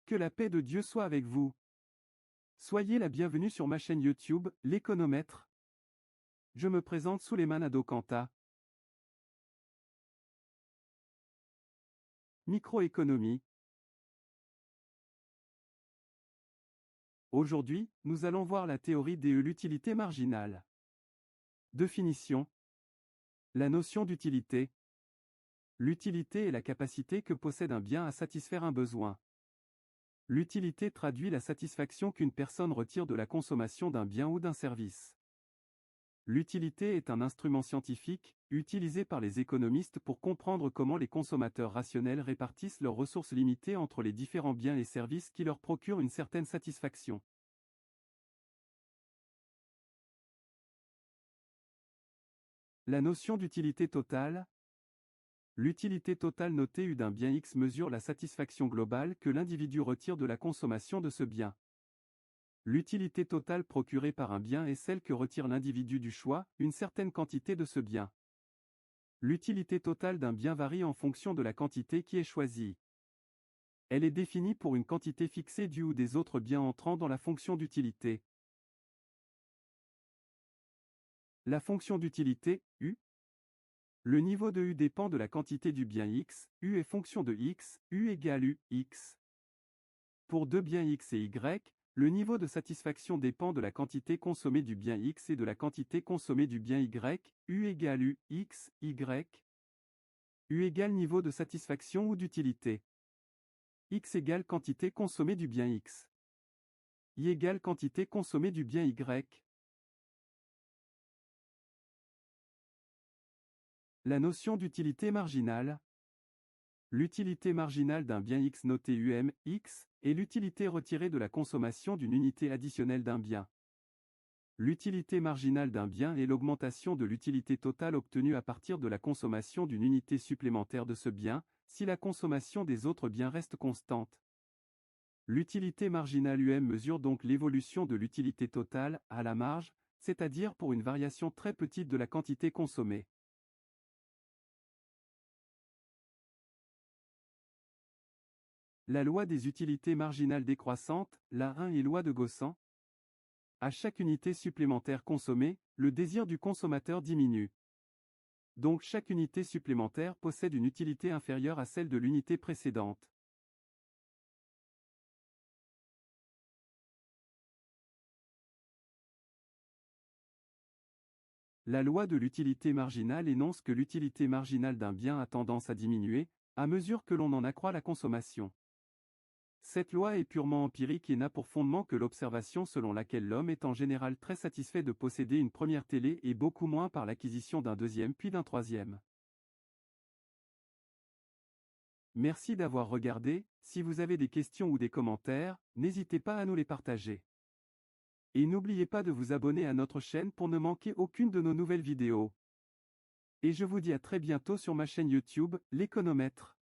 Que la paix de Dieu soit avec vous. Soyez la bienvenue sur ma chaîne YouTube, L'Économètre. Je me présente Souleymane Adokanta. Microéconomie. Aujourd'hui, nous allons voir la théorie de l'utilité marginale. Définition. La notion d'utilité. L'utilité est la capacité que possède un bien à satisfaire un besoin. L'utilité traduit la satisfaction qu'une personne retire de la consommation d'un bien ou d'un service. L'utilité est un instrument scientifique, utilisé par les économistes pour comprendre comment les consommateurs rationnels répartissent leurs ressources limitées entre les différents biens et services qui leur procurent une certaine satisfaction. La notion d'utilité totale. L'utilité totale notée U d'un bien X mesure la satisfaction globale que l'individu retire de la consommation de ce bien. L'utilité totale procurée par un bien est celle que retire l'individu du choix, une certaine quantité de ce bien. L'utilité totale d'un bien varie en fonction de la quantité qui est choisie. Elle est définie pour une quantité fixée du ou des autres biens entrant dans la fonction d'utilité. La fonction d'utilité, U. Le niveau de U dépend de la quantité du bien X, U est fonction de X, U égale U, X. Pour deux biens X et Y, le niveau de satisfaction dépend de la quantité consommée du bien X et de la quantité consommée du bien Y, U égale U, X, Y. U égale niveau de satisfaction ou d'utilité. X égale quantité consommée du bien X. Y égale quantité consommée du bien Y. La notion d'utilité marginale. L'utilité marginale d'un bien X noté UM, X, est l'utilité retirée de la consommation d'une unité additionnelle d'un bien. L'utilité marginale d'un bien est l'augmentation de l'utilité totale obtenue à partir de la consommation d'une unité supplémentaire de ce bien, si la consommation des autres biens reste constante. L'utilité marginale UM mesure donc l'évolution de l'utilité totale, à la marge, c'est-à-dire pour une variation très petite de la quantité consommée. La loi des utilités marginales décroissantes, la 1 et loi de Gaussen. À chaque unité supplémentaire consommée, le désir du consommateur diminue. Donc chaque unité supplémentaire possède une utilité inférieure à celle de l'unité précédente. La loi de l'utilité marginale énonce que l'utilité marginale d'un bien a tendance à diminuer, à mesure que l'on en accroît la consommation. Cette loi est purement empirique et n'a pour fondement que l'observation selon laquelle l'homme est en général très satisfait de posséder une première télé et beaucoup moins par l'acquisition d'un deuxième puis d'un troisième. Merci d'avoir regardé. Si vous avez des questions ou des commentaires, n'hésitez pas à nous les partager. Et n'oubliez pas de vous abonner à notre chaîne pour ne manquer aucune de nos nouvelles vidéos. Et je vous dis à très bientôt sur ma chaîne YouTube, L'Économètre.